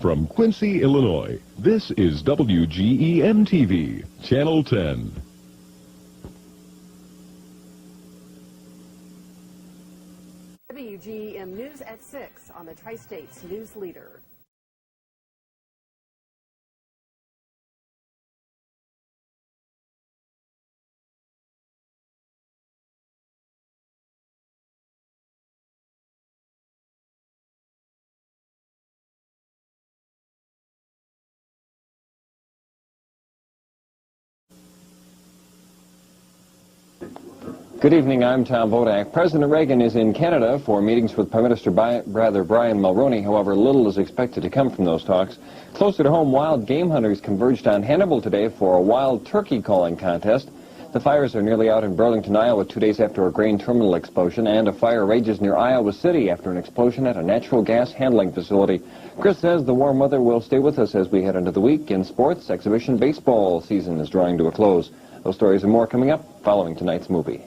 From Quincy, Illinois, this is WGEM-TV, Channel 10. WGEM News at 6 on the Tri-States News Leader. Good evening, I'm Tom Vodak. President Reagan is in Canada for meetings with Prime Minister Brian Mulroney. However, little is expected to come from those talks. Closer to home, wild game hunters converged on Hannibal today for a wild turkey calling contest. The fires are nearly out in Burlington, Iowa, 2 days after a grain terminal explosion, and a fire rages near Iowa City after an explosion at a natural gas handling facility. Chris says the warm weather will stay with us as we head into the week. In sports, exhibition baseball season is drawing to a close. Those stories and more coming up following tonight's movie.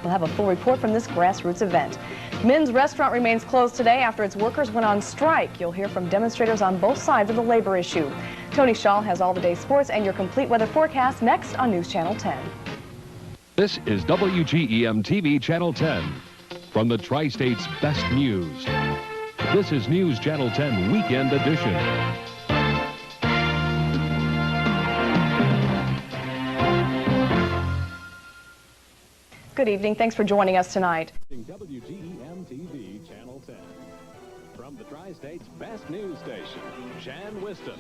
We'll have a full report from this grassroots event. Men's Restaurant remains closed today after its workers went on strike. You'll hear from demonstrators on both sides of the labor issue. Tony Shaw has all the day's sports and your complete weather forecast next on News Channel 10. This is WGEM-TV Channel 10. From the Tri-State's best news, this is News Channel 10 Weekend Edition. Good evening. Thanks for joining us tonight. WGEM-TV Channel 10. From the Tri-State's best news station, Shan Wiston,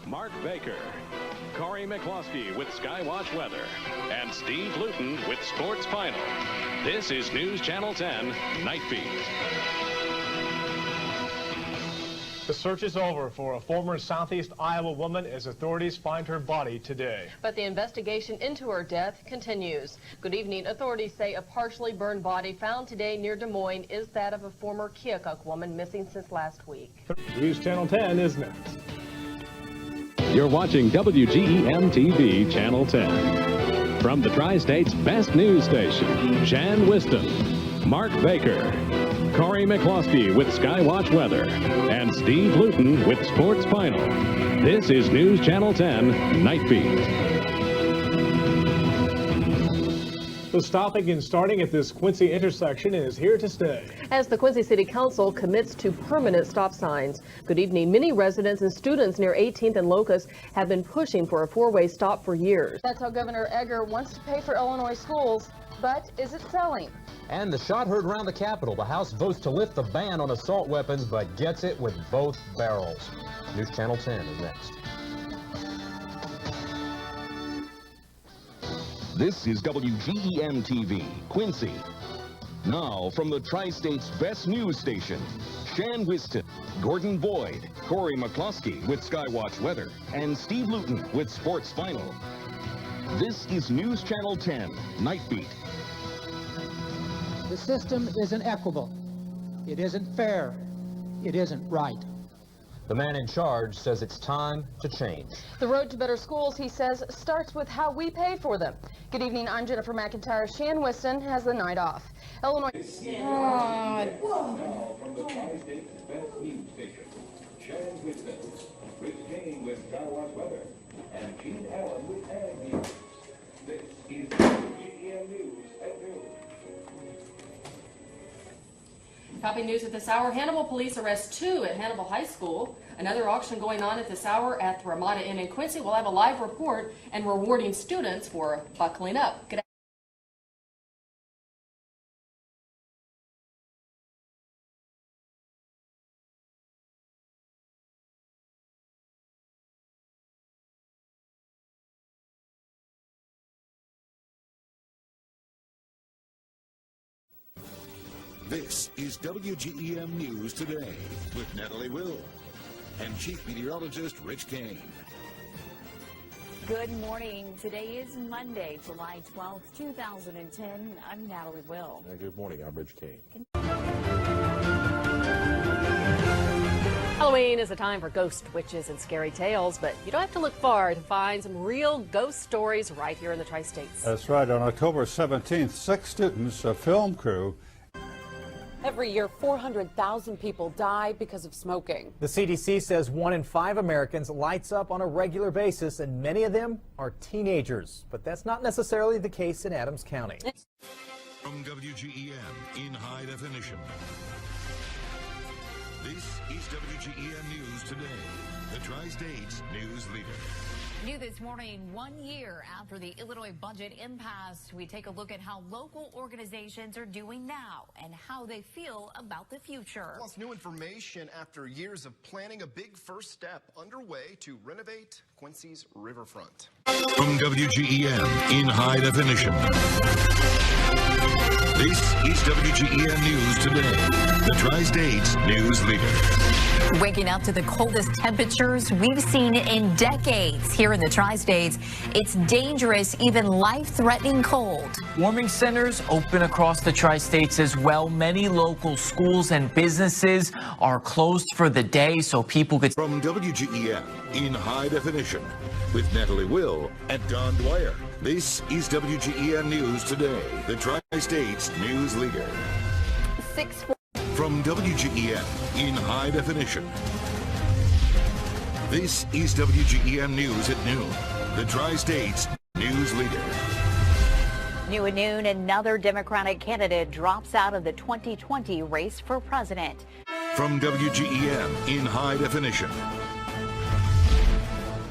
Mark Baker, Corey McCloskey with Skywatch Weather, and Steve Luton with Sports Final. This is News Channel 10 Night Beat. The search is over for a former Southeast Iowa woman as authorities find her body today. But the investigation into her death continues. Good evening. Authorities say a partially burned body found today near Des Moines is that of a former Keokuk woman missing since last week. News Channel 10 is next. You're watching WGEM-TV Channel 10. From the Tri-State's best news station, Shan Wiston, Mark Baker, Corey McCloskey with Skywatch Weather, and Steve Luton with Sports Final. This is News Channel 10 Night Beat. The stopping and starting at this Quincy intersection is here to stay. As the Quincy City Council commits to permanent stop signs. Good evening. Many residents and students near 18th and Locust have been pushing for a four-way stop for years. That's how Governor Egger wants to pay for Illinois schools. But is it selling? And the shot heard around the Capitol. The House votes to lift the ban on assault weapons, but gets it with both barrels. News Channel 10 is next. This is WGEM-TV, Quincy. Now, from the Tri-State's best news station, Shan Wiston, Gordon Boyd, Corey McCloskey with Skywatch Weather, and Steve Luton with Sports Final. This is News Channel 10 Night Beat. The system isn't equitable. It isn't fair. It isn't right. The man in charge says it's time to change. The road to better schools, he says, starts with how we pay for them. Good evening, I'm Jennifer McIntyre. Shan Wiston has the night off. Illinois. From the Tri-State's best news station, Shan Wiston, Chris Kane with Skywatch Weather, and Gene Allen with Ag News. This is WGEM News at noon. Topping news at this hour, Hannibal police arrest 2 at Hannibal High School. Another auction going on at this hour at the Ramada Inn in Quincy. We'll have a live report and rewarding students for buckling up. Good This is WGEM News Today with Natalie Will and Chief Meteorologist Rich Kane. Good morning. Today is Monday, July 12th, 2010. I'm Natalie Will. Good morning. I'm Rich Kane. Halloween is a time for ghosts, witches, and scary tales, but you don't have to look far to find some real ghost stories right here in the Tri-States. That's right. On October 17th, 6 students, a film crew. Every year, 400,000 people die because of smoking. The CDC says 1 in 5 Americans lights up on a regular basis, and many of them are teenagers. But that's not necessarily the case in Adams County. From WGEM in high definition. This is WGEM News Today, the Tri-States news leader. New this morning, 1 year after the Illinois budget impasse, we take a look at how local organizations are doing now and how they feel about the future. Plus, new information after years of planning, a big first step underway to renovate Quincy's riverfront. From WGEM in high definition. This is WGEM News Today, the Tri-States news leader. Waking up to the coldest temperatures we've seen in decades here in the Tri-States. It's dangerous, even life-threatening cold. Warming centers open across the Tri-States as well. Many local schools and businesses are closed for the day so people could... From WGEM in high definition with Natalie Will and Don Dwyer. This is WGEM News Today, the Tri-States news leader. From WGEM in high definition. This is WGEM News at noon, the Tri-States news leader. New at noon, another Democratic candidate drops out of the 2020 race for president. From WGEM in high definition.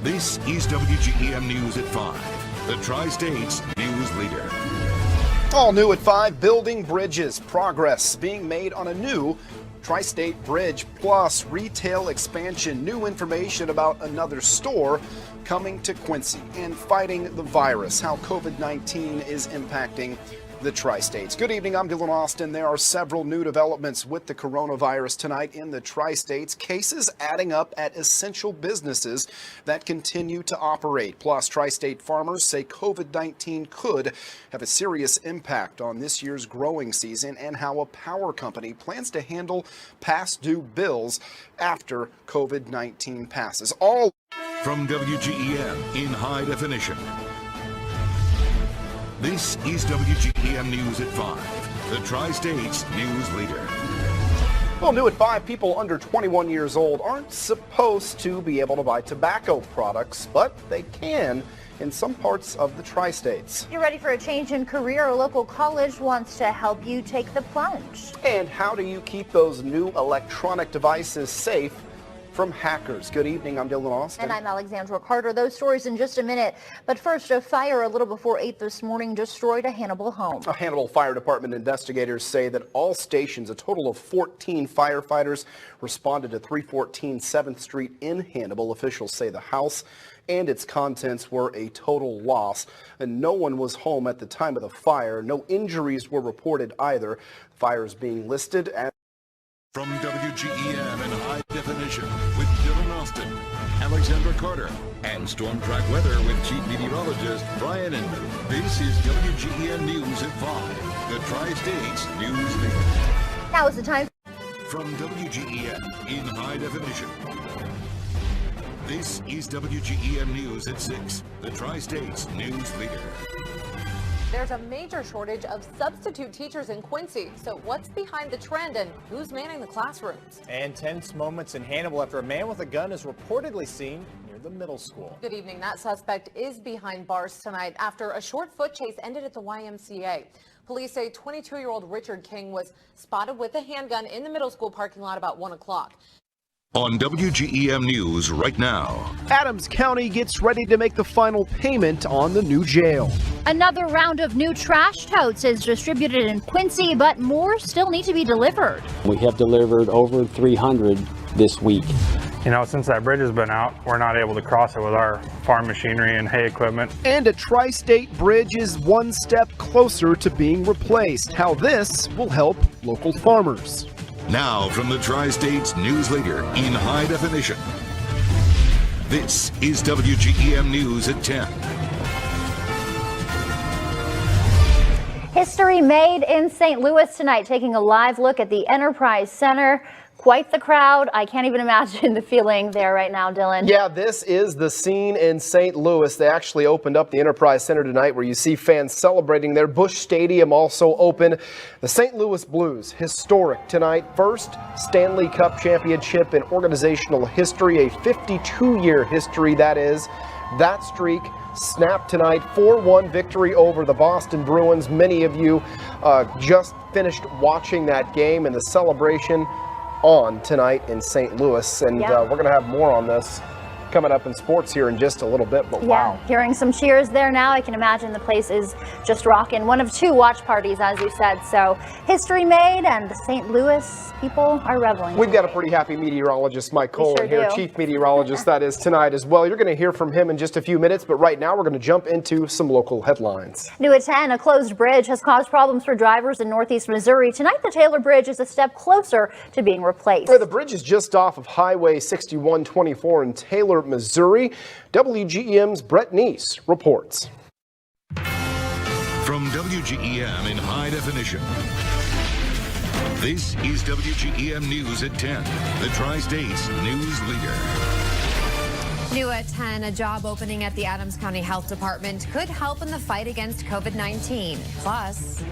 This is WGEM News at 5, the Tri-States news leader. All new at 5, building bridges. Progress being made on a new Tri-State bridge, plus retail expansion. New information about another store coming to Quincy, and fighting the virus, how COVID-19 is impacting the Tri-States. Good evening, I'm Dylan Austin. There are several new developments with the coronavirus tonight in the Tri-States. Cases adding up at essential businesses that continue to operate. Plus, Tri-State farmers say COVID-19 could have a serious impact on this year's growing season, and how a power company plans to handle past due bills after COVID-19 passes. All from WGEM in high definition. This is WGEM News at 5, the Tri-States news leader. Well, new at 5, people under 21 years old aren't supposed to be able to buy tobacco products, but they can in some parts of the Tri-States. You're ready for a change in career? A local college wants to help you take the plunge. And how do you keep those new electronic devices safe from hackers? Good evening, I'm Dylan Austin. And I'm Alexandra Carter. Those stories in just a minute. But first, a fire a little before 8 this morning destroyed a Hannibal home. A Hannibal Fire Department investigators say that all stations, a total of 14 firefighters, responded to 314 7th Street in Hannibal. Officials say the house and its contents were a total loss, and no one was home at the time of the fire. No injuries were reported either. Fires being listed as... From WGEM in high definition with Dylan Austin, Alexandra Carter, and Storm Track Weather with Chief Meteorologist Brian Inman. This is WGEM News at 5, the Tri-States news leader. Now is the time. From WGEM in high definition. This is WGEM News at 6, the Tri-States news leader. There's a major shortage of substitute teachers in Quincy. So what's behind the trend, and who's manning the classrooms? And tense moments in Hannibal after a man with a gun is reportedly seen near the middle school. Good evening. That suspect is behind bars tonight after a short foot chase ended at the YMCA. Police say 22-year-old Richard King was spotted with a handgun in the middle school parking lot about 1 o'clock. On WGEM News right now. Adams County gets ready to make the final payment on the new jail. Another round of new trash totes is distributed in Quincy, but more still need to be delivered. We have delivered over 300 this week. You know, since that bridge has been out, we're not able to cross it with our farm machinery and hay equipment. And a tri-state bridge is one step closer to being replaced. How this will help local farmers. Now from the Tri-States news leader in high definition. This is WGEM News at 10. History made in St. Louis tonight, taking a live look at the Enterprise Center. Quite the crowd. I can't even imagine the feeling there right now, Dylan. Yeah, this is the scene in St. Louis. They actually opened up the Enterprise Center tonight where you see fans celebrating their Busch Stadium also open. The St. Louis Blues, historic tonight. First Stanley Cup championship in organizational history, a 52-year history that is. That streak snapped tonight, 4-1 victory over the Boston Bruins. Many of you just finished watching that game and the celebration on tonight in St. Louis, and we're going to have more on this coming up in sports here in just a little bit, but wow. Hearing some cheers there now, I can imagine the place is just rocking. One of two watch parties, as you said, so history made, and the St. Louis people are reveling. We've got a pretty happy meteorologist, Mike Kohler here, chief meteorologist that is tonight as well. You're going to hear from him in just a few minutes, but right now we're going to jump into some local headlines. New at 10, a closed bridge has caused problems for drivers in northeast Missouri. Tonight, the Taylor Bridge is a step closer to being replaced. The bridge is just off of Highway 6124 in Taylor, Missouri. WGEM's Brett Neese reports. From WGEM in high definition. This is WGEM News at 10, the Tri-States news leader. New at 10, a job opening at the Adams County Health Department could help in the fight against COVID-19. Plus,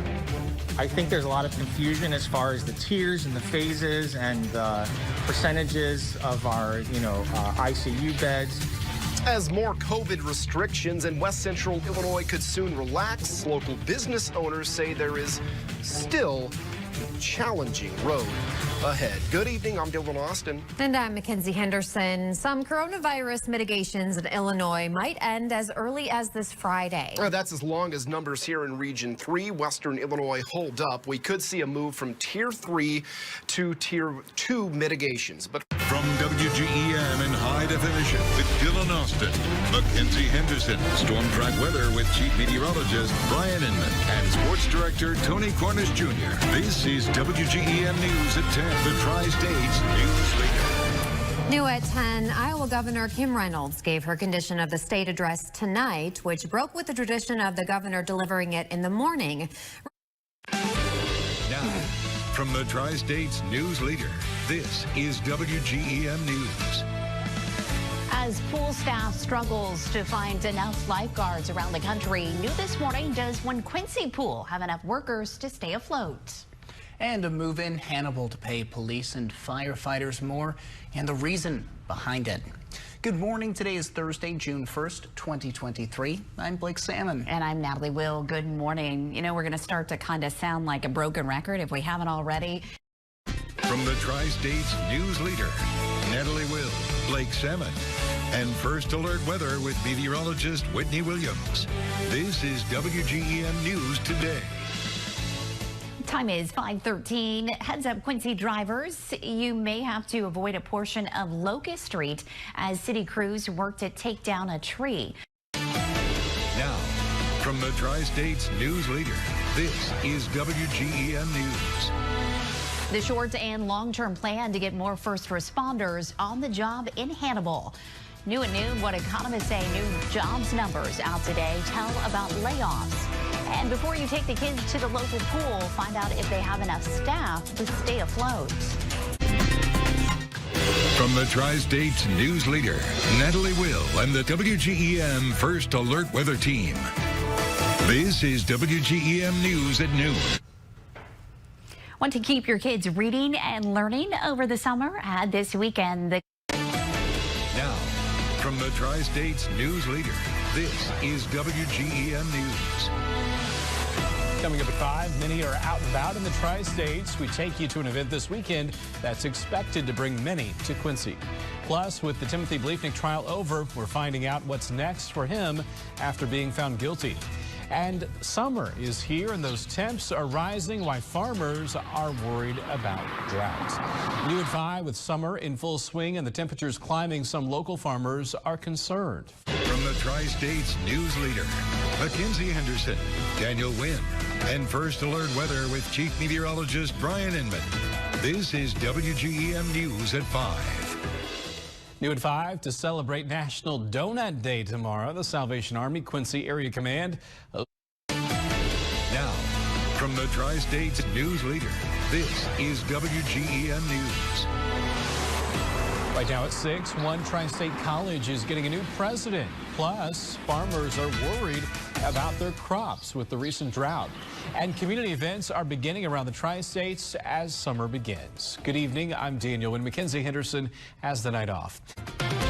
I think there's a lot of confusion as far as the tiers and the phases and the percentages of our, ICU beds. As more COVID restrictions in West Central Illinois could soon relax, local business owners say there is still a challenging road ahead. Good evening, I'm Dylan Austin. And I'm Mackenzie Henderson. Some coronavirus mitigations in Illinois might end as early as this Friday. That's as long as numbers here in Region 3, Western Illinois, hold up. We could see a move from Tier 3 to Tier 2 mitigations. But from WGEM in high definition with Dylan Austin, Mackenzie Henderson, Storm Track Weather with Chief Meteorologist Brian Inman and Sports Director Tony Cornish Jr. This is WGEM News at 10. The Tri-States news leader. New at 10, Iowa Governor Kim Reynolds gave her condition of the state address tonight, which broke with the tradition of the governor delivering it in the morning. Now, from the Tri-States news leader, this is WGEM News. As pool staff struggles to find enough lifeguards around the country, new this morning, does one Quincy pool have enough workers to stay afloat? And a move in Hannibal to pay police and firefighters more, and the reason behind it. Good morning. Today is Thursday, June 1st, 2023. I'm Blake Salmon. And I'm Natalie Will. Good morning. You know, we're going to start to kind of sound like a broken record if we haven't already. From the Tri-States news leader, Natalie Will, Blake Salmon, and First Alert Weather with meteorologist Whitney Williams. This is WGEM News Today. Time is 5:13. Heads up, Quincy drivers. You may have to avoid a portion of Locust Street as city crews work to take down a tree. Now, from the Tri-States news leader, this is WGEM News. The short and long-term plan to get more first responders on the job in Hannibal. New at noon, what economists say new jobs numbers out today tell about layoffs. And before you take the kids to the local pool, find out if they have enough staff to stay afloat. From the Tri-States news leader, Natalie Will and the WGEM First Alert Weather Team. This is WGEM News at noon. Want to keep your kids reading and learning over the summer? This weekend, Now, from the Tri-States news leader, this is WGEM News. Coming up at 5, many are out and about in the Tri-States. We take you to an event this weekend that's expected to bring many to Quincy. Plus, with the Timothy Bleefnick trial over, we're finding out what's next for him after being found guilty. And summer is here, and those temps are rising while farmers are worried about drought. New at 5 with summer in full swing and the temperatures climbing, some local farmers are concerned. From the Tri-States news leader, Mackenzie Henderson, Daniel Wynn, and First Alert Weather with Chief Meteorologist Brian Inman. This is WGEM News at 5. New at 5 to celebrate National Donut Day tomorrow. The Salvation Army Quincy Area Command. Now, from the Tri-States news leader, this is WGEM News. Right now at 6, one Tri-State college is getting a new president. Plus, farmers are worried about their crops with the recent drought. And community events are beginning around the Tri-States as summer begins. Good evening, I'm Daniel, and Mackenzie Henderson has the night off.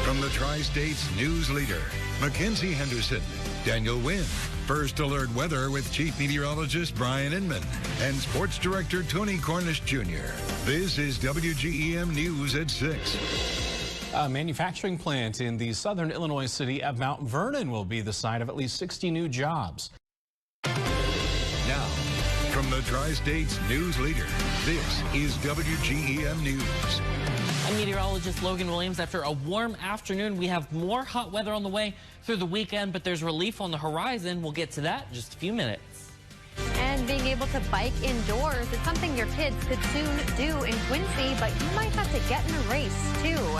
From the Tri-States news leader, Mackenzie Henderson, Daniel Wynn, First Alert Weather with Chief Meteorologist Brian Inman, and Sports Director Tony Cornish Jr. This is WGEM News at 6. A manufacturing plant in the southern Illinois city of Mount Vernon will be the site of at least 60 new jobs. Now, from the Tri-States news leader, this is WGEM News. I'm meteorologist Logan Williams. After a warm afternoon, we have more hot weather on the way through the weekend, but there's relief on the horizon. We'll get to that in just a few minutes. And being able to bike indoors is something your kids could soon do in Quincy, but you might have to get in a race, too.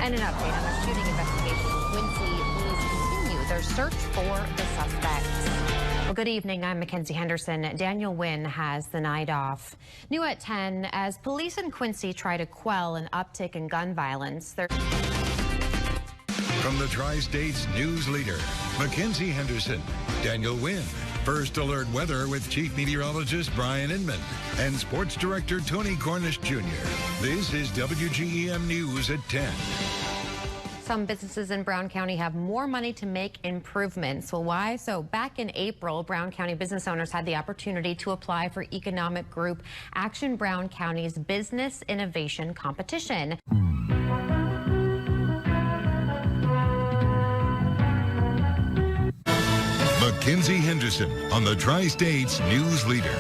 And an update on the shooting investigation in Quincy. Police continue their search for the suspects. Well, good evening. I'm Mackenzie Henderson. Daniel Wynn has the night off. New at 10, as police in Quincy try to quell an uptick in gun violence. From the Tri-States news leader, Mackenzie Henderson, Daniel Wynn, First Alert Weather with Chief Meteorologist Brian Inman, and Sports Director Tony Cornish Jr. This is WGEM News at 10. Some businesses in Brown County have more money to make improvements. Well, why? So back in April, Brown County business owners had the opportunity to apply for economic group Action Brown County's Business Innovation Competition. Mackenzie Henderson on the Tri-States news leader.